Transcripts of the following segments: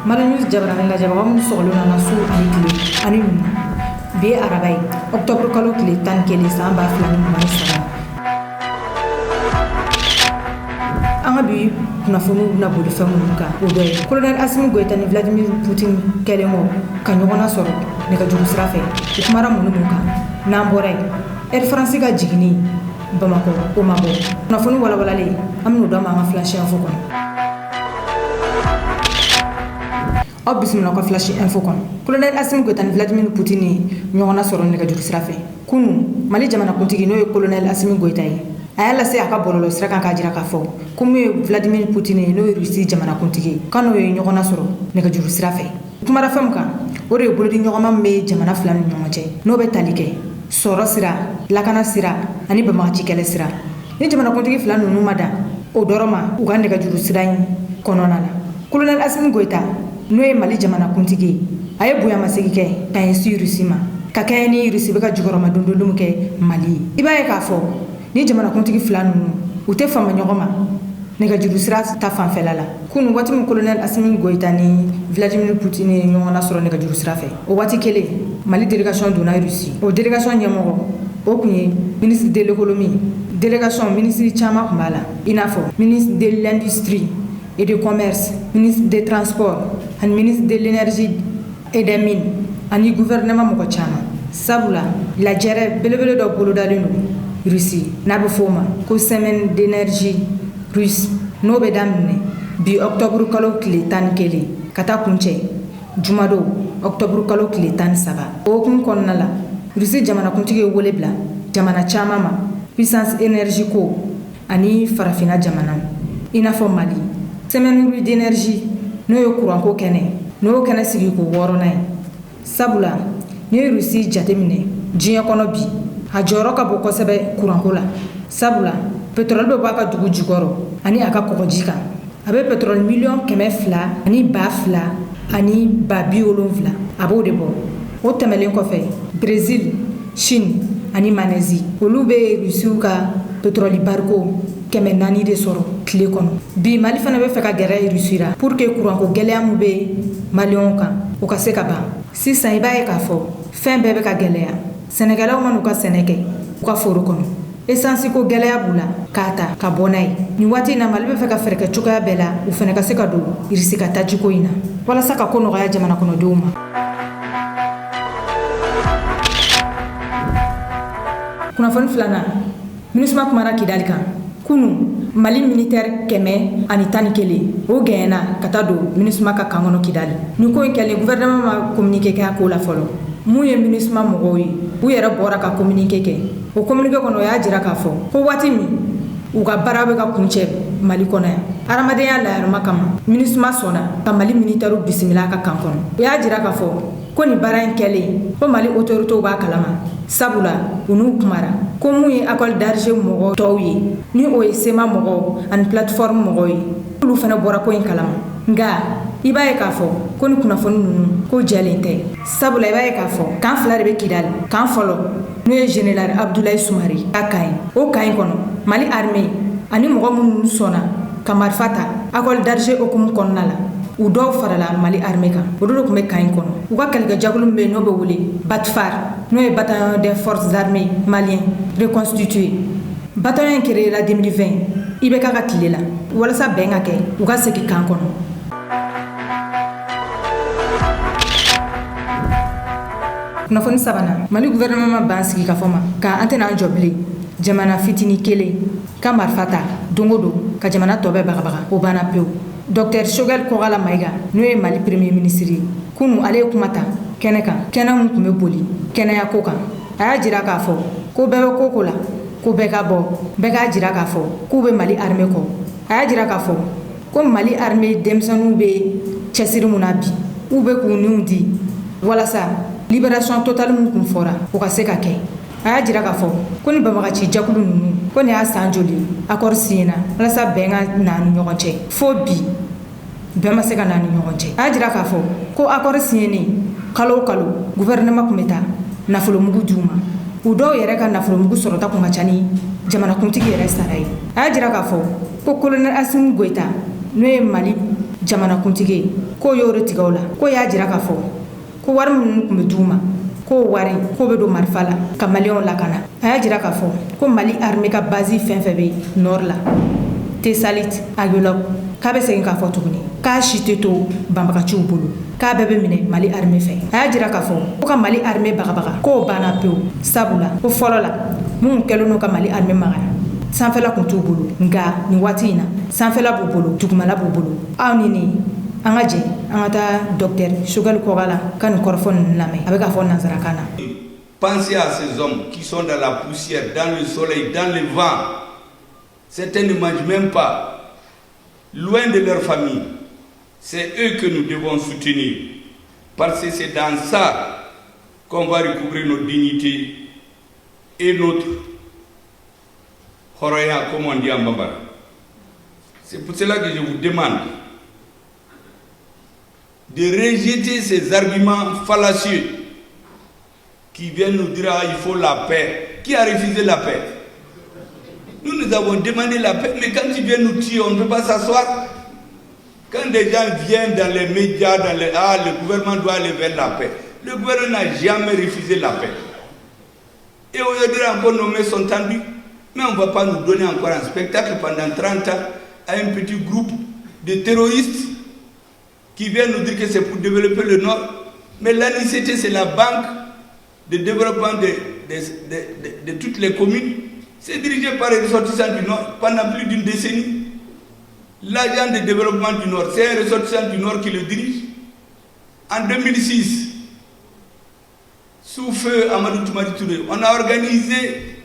Mara news jabarani la jabagam soglo na su alikli ani be arabai octobre kalo kile tan kele samba flani mani sara anga bi na fonu na bodi famu ka odoy colonel Assimi Goïta ni Vladimir Putin kelemo kanyona soro ne ka jugu srafe kumara munu muka na mbore Air France ga jigini Bamako o mabo na fonu wala wala le amno do ma nga flash info kon bismillah ko flash info kon colonel Assimi Goïta ni Vladimir Putin ni nyona soro ne ka jugu srafe kunu mali jamana kuntigi no colonel Assimi Goïta yi ayala se aka bololo sraka ka jira ka fo comme Vladimir Putin no Russie jamana kuntigi kanu nyona soro ne ka jugu srafe kumara fam kan o re bolodi nyoma me jamana flan nyomoje no be talike soro sira lakana sira ani bamachi kele sira ni jamana kuntigi flan no mada o doroma ugande ka jugu sira konona la colonel Assimi Goïta no mali jamana kuntigi aye buya masegike kan si Russie ma ka kayni Russie be ka jugoroma dondolum ke mali ibaye ka fo ni jamana kuntigi flan no ute fama nyoma ne ka jugu sira ta fan felala kunu wati mun colonel Assimi Goïta ni Vladimir Putin ni nyona soro ne ka jugu sira fe o wati kele mali délégation dona Russie o délégation nyamo o kunye ministre de l'économie délégation ministre chama kumala inafo ministre de l'industrie et du commerce ministre des transports et ministre de l'énergie et des mines ani gouvernement moko chama sabula la jere belebele do bolo dalino Russie na be foma ko semaine d'énergie russe no be damne bi octobre kalo kile tan kele kata kunche jumado octobre kalo kile tan saba o kun konna la Russie jamana kuntigi wole bla jamana chama ma puissance énergie ko ani farafina jamana inafo Mali semaine d'énergie no yo courant ko kene no kana sigi ko worona sabula ni Russie jatemine jinya kono bi a joro ka boko sebe courant ko la sabula pétrole be baka dugu jugoro ani aka kokojika abe pétrole million keme fla ani ba fla ani ba biolonvla abo de bo o temelen ko fe Brésil Chine ani Malaisie olube Russia pétrole barko keme nani de soro kile kono bi Mali fana be fe ka gere Russia pour que courant ko geleam be malion kan o ka se ka ba si sa ibaye ka fo fin bebe ka gelea Sénégalais manu ka Sénégal ko foro kono essence ko geleya bula kata ka bonai ni wati na Mali be fe ka ferke chuka bela u fene ka se ka do irisi ka taji ko ina wala saka kono ga jamana kono duma kuna fon flana MINUSMA kumara kidali kan kunu Mali militaire keme ani tani kele o gena kata do MINUSMA ka kangono kidali ni ko kele gouvernement ma communiquer ka ko la folo mu ye MINUSMA mogo yi u yɛrɛ bɔra ka communiquer kɛ o communiquer kɔnɔ o y'a jira k'a fɔ ko waati min u ka baara bɛ ka kuncɛ Mali kɔnɔ yan adamadenya layɛlɛma kama MINUSMA sɔnna ka Mali militaire bisimila ka kan kɔnɔ o y'a jira k'a fɔ ko nin baara in kɛlen ko Mali autorités b'a kalama sabula u n'u kumara ko mun ye école d'argent mɔgɔ tɔw ye ni o ye SEMA mɔgɔw ani plateforme mɔgɔw ye olu fana bɔra ko in kalama nga i b'a ye k'a fɔ ko ni kunnafoni ninnu ko jɛlen tɛ sabula i b'a ye k'a fɔ kan fila de bɛ Kidali kan fɔlɔ n'o ye général Abdoulaye Soumare ka kan ye o kan in kɔnɔ Mali armée ani mɔgɔ minnu sɔnna ka marifa ta école d'argent hokumu kɔnɔna la u dɔw farala Mali armée kan o de tun bɛ kan in kɔnɔ u ka kɛlɛkɛjɛkulu min bɛ yen n'o bɛ wele BATFAR n'o ye bataillon des forces armées maliens reconstitué bataillon in créé la 2020 i bɛ ka tile la walasa bɛn ka kɛ u ka segin kan kɔnɔ kunnafoni sabana Mali gouvernement ma ban sigi ka fɔma ka an tɛna an jɔ bilen jamana fitini kelen ka marifa ta dongo don ka jamana tɔ bɛɛ bagabaga o banna pewu Dr Choguel Kogala Maïga n'o ye Mali premier ministre ye kunu ale ye kuma ta kɛnɛ kan kɛnɛ mun tun bɛ boli kɛnɛya ko kan a y'a jira k'a fɔ ko bɛɛ bɛ ko la ko bɛɛ ka bɔ bɛɛ k'a jira k'a fɔ k'u bɛ Mali armée kɔ a y'a jira k'a fɔ ko Mali armée denmisɛnninw bɛ cɛsiri mun na bi u bɛ k'u niw di walasa libération totale mun kun fɔra o ka se ka kɛ a y'a jira k'a fɔ ko ni banbagaci jakulu ninnu ko ni y'a san joli accord signé na walasa bɛn ka na ni ɲɔgɔn cɛ fo bi bɛn ma se ka na ni ɲɔgɔn cɛ a y'a jira k'a fɔ ko accord signé kalo o kalo gouvernement kun bɛ taa nafolomugu d'u ma u dɔw yɛrɛ ka nafolomugu sɔrɔta kun ka ca ni jamanakuntigi yɛrɛ sara ye a y'a jira k'a fɔ ko colonel Assimi Goïta n'o ye Mali jamanakuntigi ye ko yoro tigaula ko ya jira ka fo ko war mun kum duma ko wari ko be do marfala kamalion la kana aya jira ka fo ko Mali armée ka base fenfebe nord la Tessalit agolop ka be sen ka fo tuguni ka shiteto bambaka chubulu ka bebe mine Mali armée fe aya jira ka fo ko ka Mali armée bagabaga ko bana peu sabula ko folola mun kelono ka Mali armée maga sanfela kun t'u bolo nga ni waati in na sanfela b'u bolo dugumala b'u bolo aw ni ne an ka jɛ an ka taa docteur Choguel Kogala ka nin kɔrɔfɔ ninnu lamɛn a bɛ ka fɔ nanzarakan na. Pensez à ces hommes qui sont dans la poussière, dans le soleil, dans le vent. Certains ne mangent même pas, loin de leur famille. C'est eux que nous devons soutenir, parce que c'est dans ça qu'on va recouvrir notre dignité et notre Horoya, comme on dit en Bambara. C'est pour cela que je vous demande de rejeter ces arguments fallacieux qui viennent nous dire qu'il faut la paix. Qui a refusé la paix? Nous avons demandé la paix, mais quand ils viennent nous tuer, on ne peut pas s'asseoir. Quand des gens viennent dans les médias, le gouvernement doit aller vers la paix. Le gouvernement n'a jamais refusé la paix. Et aujourd'hui encore nos mains sont tendues. Mais on ne va pas nous donner encore un spectacle pendant 30 ans à un petit groupe de terroristes qui viennent nous dire que c'est pour développer le Nord. Mais l'ANICT, c'est la banque de développement de toutes les communes. C'est dirigé par les ressortissants du Nord pendant plus d'une décennie. L'agent de développement du Nord, c'est un ressortissant du Nord qui le dirige. En 2006, sous feu Amadou Toumadi Touré, on a organisé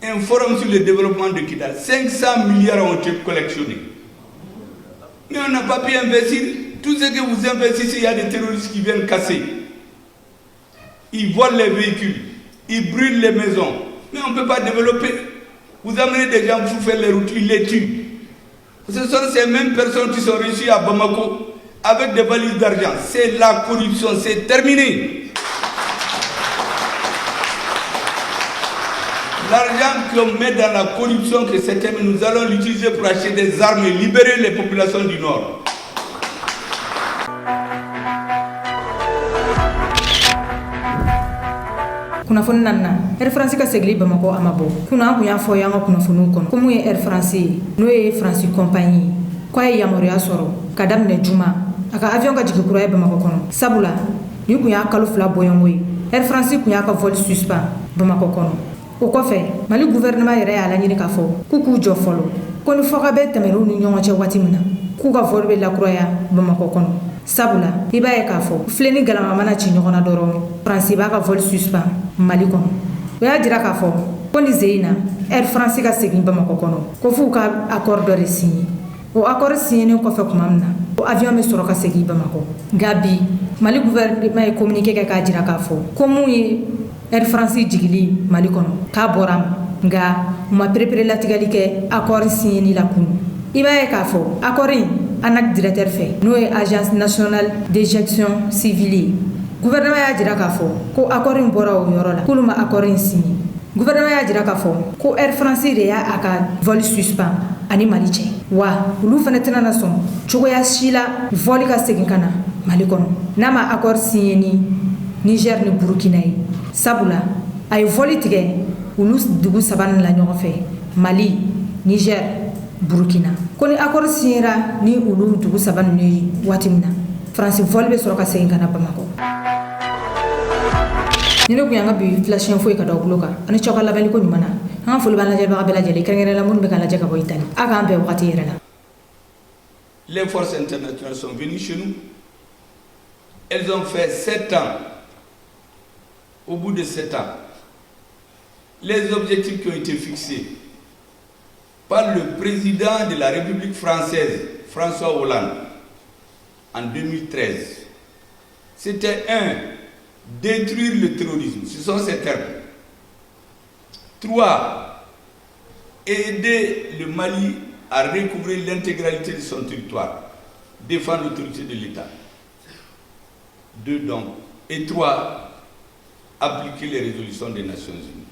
un forum sur le développement de Kidal. 500 milliards ont été collectionnés. Mais on n'a pas pu investir. Tout ce que vous investissez, il y a des terroristes qui viennent casser. Ils volent les véhicules. Ils brûlent les maisons. Mais on ne peut pas développer. Vous amenez des gens pour faire les routes, ils les tuent. Ce sont ces mêmes personnes qui sont reçues à Bamako avec des valises d'argent. C'est la corruption, c'est terminé. L'argent qu'on met dans la corruption, que c'est terminé, nous allons l'utiliser pour acheter des armes et libérer les populations du Nord. Kunnafoni nanna Air France ka segli Bamako amabo kuna ku ya fo yanga kunnafoni kono ko mu ye Air France no ye France compagnie ko ye yamoria soro kadam ne juma aka avion ka jigi kura ye Bamako kono sabula ni ku ya kalu fla boyongoy Air France ku ya ka vol suspend Bamako kono o kɔfɛ Mali gouvernement yɛrɛ y'a laɲini k'a fɔ k'u k'u jɔ fɔlɔ ko ni fɔka bɛ tɛmɛrɛw ni ɲɔgɔn cɛ waati min na k'u ka vol bɛ lakuraya Bamako kɔnɔ sabula i b'a ye k'a fɔ filɛ ni galama mana ci ɲɔgɔn na dɔrɔn France b'a ka vol suspend Mali kɔnɔ o y'a jira k'a fɔ ko ni ze in na Air France ka segin Bamako kɔnɔ ko f'u ka accord dɔ de signé o accord signé kɔfɛ tuma min na o avion bɛ sɔrɔ ka segin Bamako nka bi Mali gouvernement ye communiqué kɛ k'a jira k'a fɔ ko mun ye Air France jigili Mali kɔnɔ k'a bɔra ma nka u ma perepere latigɛli kɛ accord signé la kunu i b'a ye k'a fɔ accord in ANAC directeur fɛ n'o ye agence nationale d'éjection civile gouvernement y'a jira k'a fɔ ko accord in bɔra o yɔrɔ la k'olu ma accord in signé gouvernement y'a jira k'a fɔ ko Air France de y'a ka vol suspend ani Mali cɛ wa olu fana tɛna na sɔn cogoya si la vol ka segin ka na Mali kɔnɔ n'a ma accord signé ni Niger ni Burkina ye sabula a ye voli tigɛ olu dugu saba la ɲɔgɔn fɛ Mali Niger Burkina ko ni accord signera ni olu dugu saba ninnu ye waati min na France vol bɛ sɔrɔ ka segin ka na Bamako ni ne kun y'an ka bi flash info ye ka d'aw bolo kan ani cɛw ka labɛnni ko ɲuman na an ka foli b'an lajɛbaga bɛɛ lajɛlen kɛrɛnkɛrɛnnenya la minnu bɛ k'an lajɛ ka bɔ Italie a k'an bɛn wagati yɛrɛ la. Les forces internationales sont venues chez nous. Elles ont fait 7 ans. Au bout de 7 ans, les objectifs qui ont été fixés par le président de la République française, François Hollande, en 2013, c'était 1. Détruire le terrorisme, ce sont ces termes. 3. Aider le Mali à recouvrir l'intégralité de son territoire, défendre l'autorité de l'État. 2 donc. Et 3. Appliquer les résolutions des Nations Unies.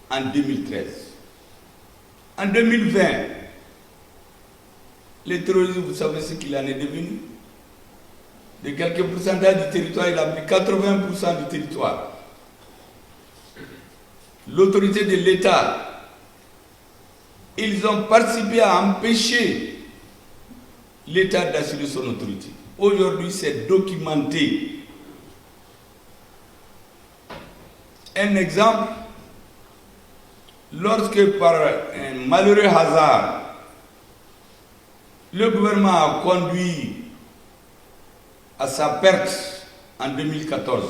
En 2013. En 2020, le terrorisme, vous savez ce qu'il en est devenu? de quelques pourcentages du territoire, il a pris 80% du territoire. L'autorité de l'État, ils ont participé à empêcher l'État d'assurer son autorité. Aujourd'hui, c'est documenté. Un exemple, lorsque par un malheureux hasard, le gouvernement a conduit à sa perte en 2014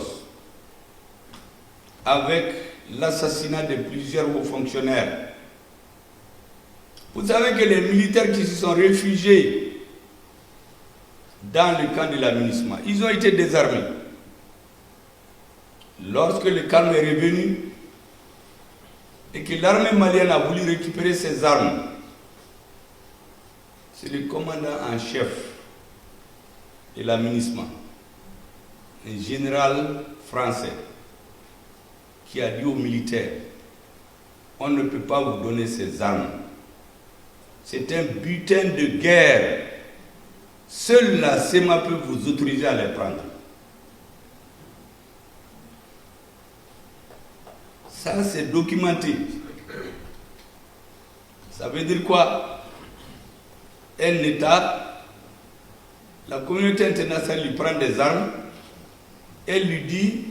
avec l'assassinat de plusieurs hauts fonctionnaires. Vous savez que les militaires qui se sont réfugiés dans le camp de l'aménagement, ils ont été désarmés. Lorsque le calme est revenu et que l'armée malienne a voulu récupérer ses armes, c'est le commandant en chef de l'aménagement, un général français, qui a dit aux militaires: on ne peut pas vous donner ces armes. C'est un butin de guerre. Seule la SEMA peut vous autoriser à les prendre. Ça, c'est documenté. Ça veut dire quoi? Un État, la communauté internationale lui prend des armes, elle lui dit: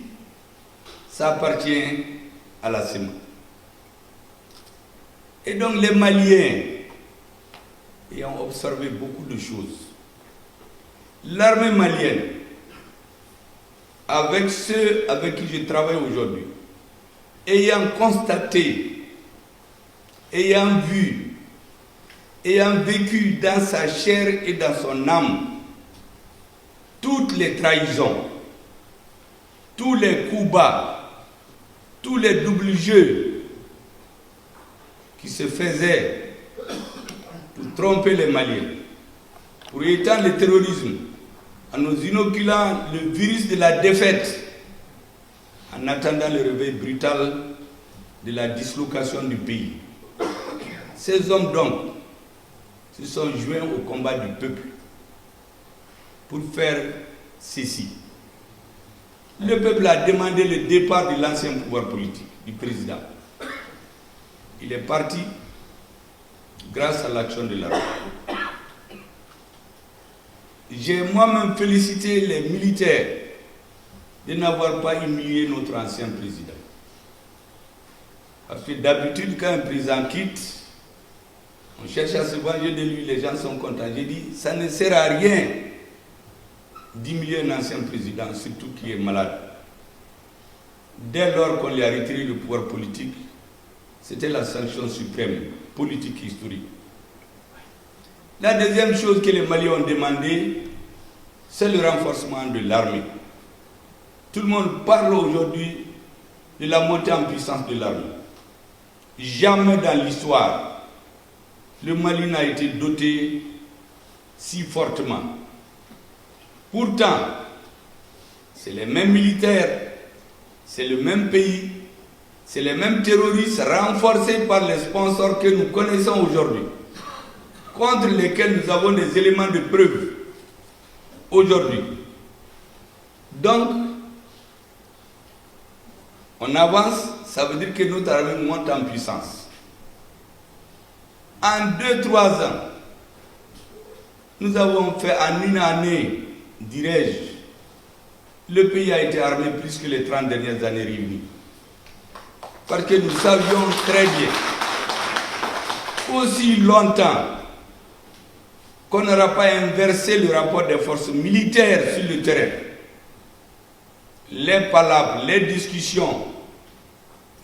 ça appartient à la SEMA. Et donc les Maliens, ayant observé beaucoup de choses, l'armée malienne, avec ceux avec qui je travaille aujourd'hui, ayant constaté, ayant vu, ayant vécu dans sa chair et dans son âme toutes les trahisons, tous les coups bas, tous les doubles jeux qui se faisaient pour tromper les Maliens, pour étendre le terrorisme, en nous inoculant le virus de la défaite, en attendant le réveil brutal de la dislocation du pays. Ces hommes donc se sont joints au combat du peuple pour faire ceci. Le peuple a demandé le départ de l'ancien pouvoir politique, du président. Il est parti grâce à l'action de l'armée. J'ai moi-même félicité les militaires de n'avoir pas humilié notre ancien président. Parce que d'habitude, quand un président quitte, on cherche à se venger de lui, les gens sont contents. J'ai dit, ça ne sert à rien d'humilier un ancien président, surtout qui est malade. Dès lors qu'on lui a retiré le pouvoir politique, c'était la sanction suprême, politique historique. La deuxième chose que les Maliens ont demandé, c'est le renforcement de l'armée. Tout le monde parle aujourd'hui de la montée en puissance de l'armée. Jamais dans l'histoire, le Mali n'a été doté si fortement. Pourtant, c'est les mêmes militaires, c'est le même pays, c'est les mêmes terroristes renforcés par les sponsors que nous connaissons aujourd'hui, contre lesquels nous avons des éléments de preuve aujourd'hui. Donc, on avance, ça veut dire que notre armée monte en puissance. En 2-3 ans, nous avons fait en une année, dirais-je, le pays a été armé plus que les 30 dernières années réunies. Parce que nous savions très bien, aussi longtemps qu'on n'aura pas inversé le rapport des forces militaires sur le terrain, les palabres, les discussions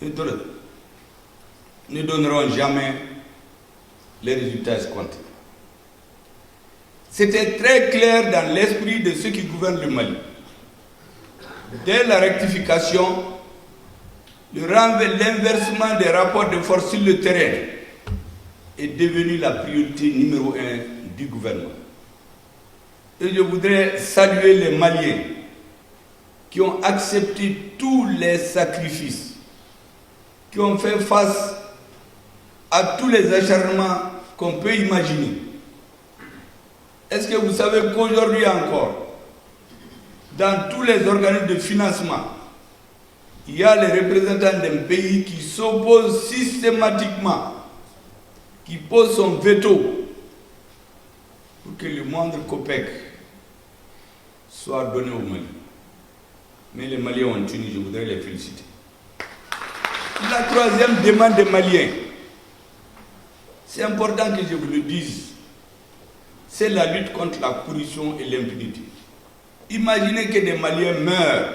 ne donneront jamais les résultats escomptés. C'était très clair dans l'esprit de ceux qui gouvernent le Mali. Dès la rectification, l'inversement des rapports de force sur le terrain est devenu la priorité numéro 1 du gouvernement. Et je voudrais saluer les Maliens qui ont accepté tous les sacrifices, qui ont fait face à tous les acharnements qu'on peut imaginer. Est-ce que vous savez qu'aujourd'hui encore, dans tous les organismes de financement, il y a les représentants d'un pays qui s'opposent systématiquement, qui posent son veto pour que le moindre copec soit donné au Mali. Mais les Maliens ont tenu, je voudrais les féliciter. La troisième demande des Maliens, c'est important que je vous le dise, c'est la lutte contre la corruption et l'impunité. Imaginez que des Maliens meurent,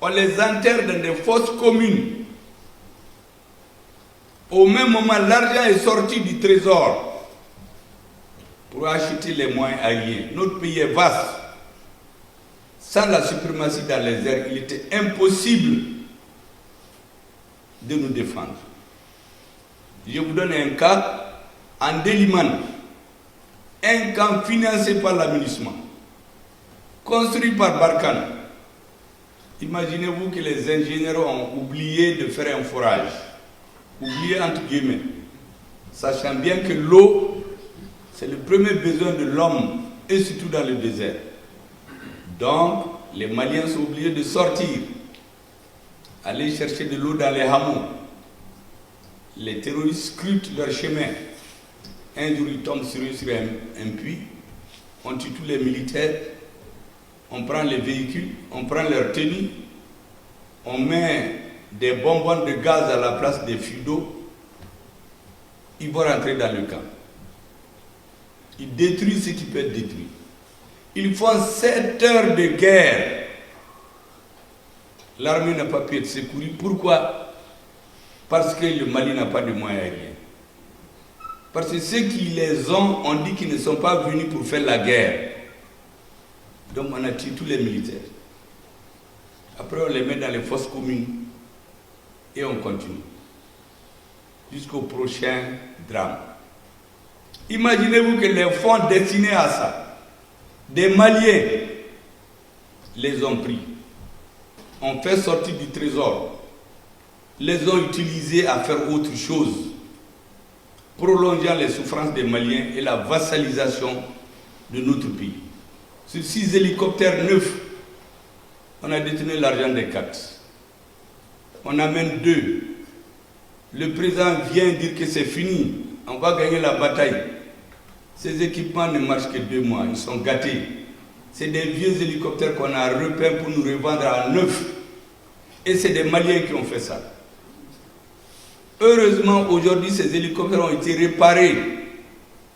on les enterre dans des fosses communes. Au même moment, l'argent est sorti du trésor pour acheter les moyens aériens. Notre pays est vaste. Sans la suprématie dans les airs, il était impossible de nous défendre. Je vous donne un cas en Délimane, un camp financé par l'aménagement, construit par Barkhane. Imaginez-vous que les ingénieurs ont oublié de faire un forage, oublié entre guillemets, sachant bien que l'eau, c'est le premier besoin de l'homme, et surtout dans le désert. Donc, les Maliens sont obligés de sortir, aller chercher de l'eau dans les hameaux. Les terroristes scrutent leur chemin. Un jour, ils tombent sur un puits, on tue tous les militaires, on prend les véhicules, on prend leur tenue, on met des bonbons de gaz à la place des fûts d'eau, ils vont rentrer dans le camp. Ils détruisent ce qui peut être détruit. Ils font 7 heures de guerre. L'armée n'a pas pu être secourue. Pourquoi? Parce que le Mali n'a pas de moyens aériens. Parce que ceux qui les ont dit qu'ils ne sont pas venus pour faire la guerre. Donc on a tué tous les militaires. Après on les met dans les fosses communes et on continue jusqu'au prochain drame. Imaginez-vous que les fonds destinés à ça, des Maliens les ont pris, ont fait sortir du trésor, les ont utilisés à faire autre chose, prolongeant les souffrances des Maliens et la vassalisation de notre pays. Sur 6 hélicoptères neufs, on a détenu l'argent des 4. On amène 2. Le président vient dire que c'est fini, on va gagner la bataille. Ces équipements ne marchent que 2 mois, ils sont gâtés. C'est des vieux hélicoptères qu'on a repeints pour nous revendre à neuf. Et c'est des Maliens qui ont fait ça. Heureusement, aujourd'hui, ces hélicoptères ont été réparés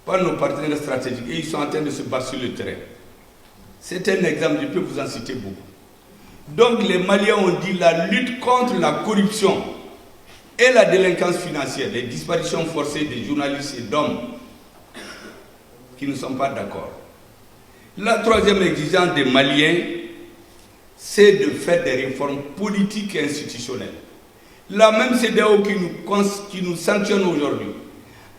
par nos partenaires stratégiques et ils sont en train de se battre sur le terrain. C'est un exemple, je peux vous en citer beaucoup. Donc les Maliens ont dit la lutte contre la corruption et la délinquance financière, les disparitions forcées des journalistes et d'hommes qui ne sont pas d'accord. La troisième exigence des Maliens, c'est de faire des réformes politiques et institutionnelles. La même CEDEAO qui nous sanctionne aujourd'hui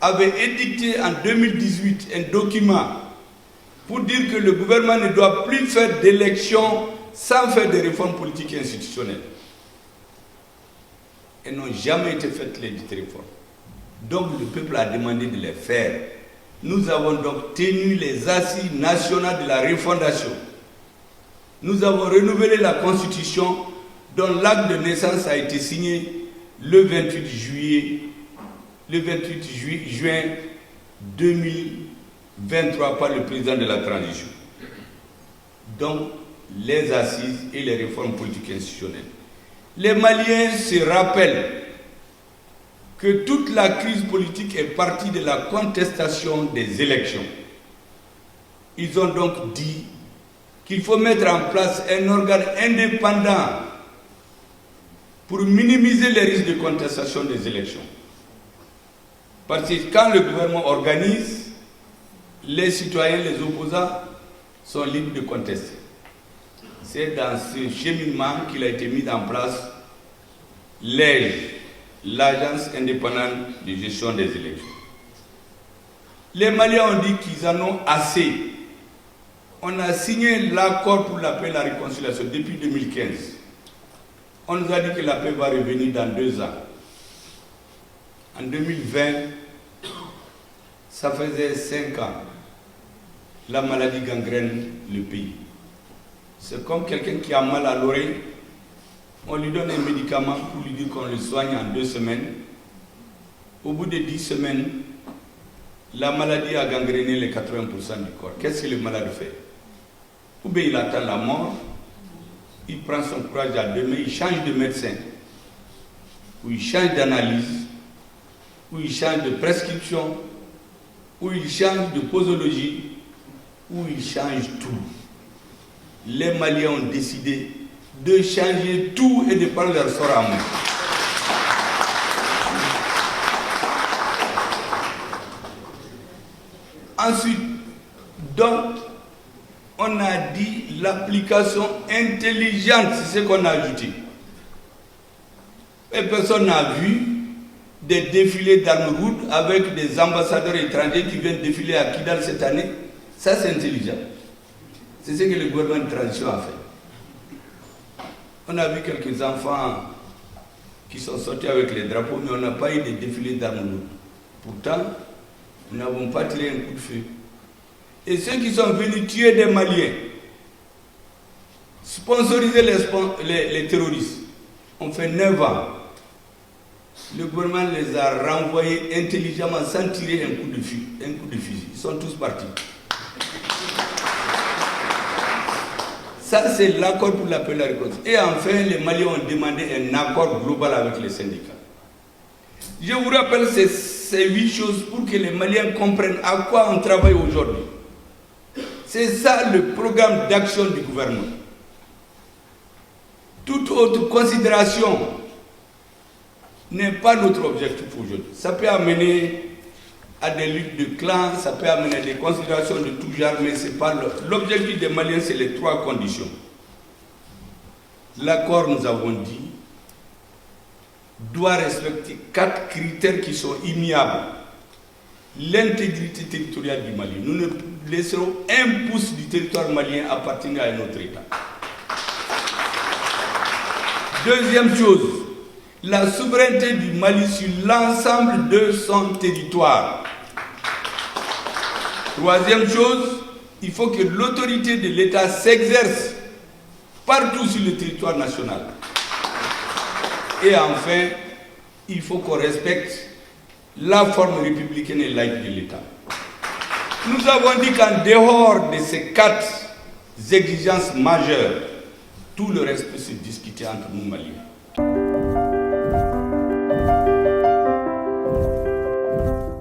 avait édicté en 2018 un document pour dire que le gouvernement ne doit plus faire d'élections sans faire des réformes politiques et institutionnelles. Elles n'ont jamais été faites, les dites réformes. Donc le peuple a demandé de les faire. Nous avons donc tenu les assises nationales de la refondation. Nous avons renouvelé la Constitution dont l'acte de naissance a été signé le 28 juin 2023 par le président de la transition. Donc, les assises et les réformes politiques institutionnelles. Les Maliens se rappellent que toute la crise politique est partie de la contestation des élections. Ils ont donc dit qu'il faut mettre en place un organe indépendant pour minimiser les risques de contestation des élections. Parce que quand le gouvernement organise, les citoyens, les opposants sont libres de contester. C'est dans ce cheminement qu'il a été mis en place l'Agence indépendante de gestion des élections. Les Maliens ont dit qu'ils en ont assez. On a signé l'accord pour la paix et la réconciliation depuis 2015. On nous a dit que la paix va revenir dans 2 ans. En 2020, ça faisait 5 ans. La maladie gangrène le pays. C'est comme quelqu'un qui a mal à l'oreille. On lui donne un médicament pour lui dire qu'on le soigne en 2 semaines. Au bout de 10 semaines, la maladie a gangréné les 80% du corps. Qu'est-ce que le malade fait? Ou bien il attend la mort, il prend son courage à 2 mains, il change de médecin, ou il change d'analyse, ou il change de prescription, ou il change de posologie, ou il change tout. Les Maliens ont décidé de changer tout et de prendre leur sort à main. Ensuite, donc, on a dit l'application intelligente, c'est ce qu'on a ajouté. Et personne n'a vu des défilés d'armes lourdes avec des ambassadeurs étrangers qui viennent défiler à Kidal cette année. Ça, c'est intelligent. C'est ce que le gouvernement de transition a fait. On a vu quelques enfants qui sont sortis avec les drapeaux, mais on n'a pas eu de défilés d'armes lourdes. Pourtant, nous n'avons pas tiré un coup de feu. Et ceux qui sont venus tuer des Maliens, sponsoriser les terroristes, ont fait 9 ans. Le gouvernement les a renvoyés intelligemment sans tirer un coup de fusil. Ils sont tous partis. Ça, c'est l'accord pour la paix et la réconciliation. Et enfin, les Maliens ont demandé un accord global avec les syndicats. Je vous rappelle ces 8 choses pour que les Maliens comprennent à quoi on travaille aujourd'hui. C'est ça le programme d'action du gouvernement. Toute autre considération n'est pas notre objectif aujourd'hui. Ça peut amener à des luttes de clans, ça peut amener à des considérations de tout genre, mais c'est pas l'objectif des Maliens, c'est les 3 conditions. L'accord, nous avons dit, doit respecter 4 critères qui sont immuables. L'intégrité territoriale du Mali. Nous ne laisserons un pouce du territoire malien appartenir à un autre État. Deuxième chose, la souveraineté du Mali sur l'ensemble de son territoire. Troisième chose, il faut que l'autorité de l'État s'exerce partout sur le territoire national. Et enfin, il faut qu'on respecte la forme républicaine et laïque de l'État. Nous avons dit qu'en dehors de ces 4 exigences majeures, tout le reste peut se discuter entre nous Maliens.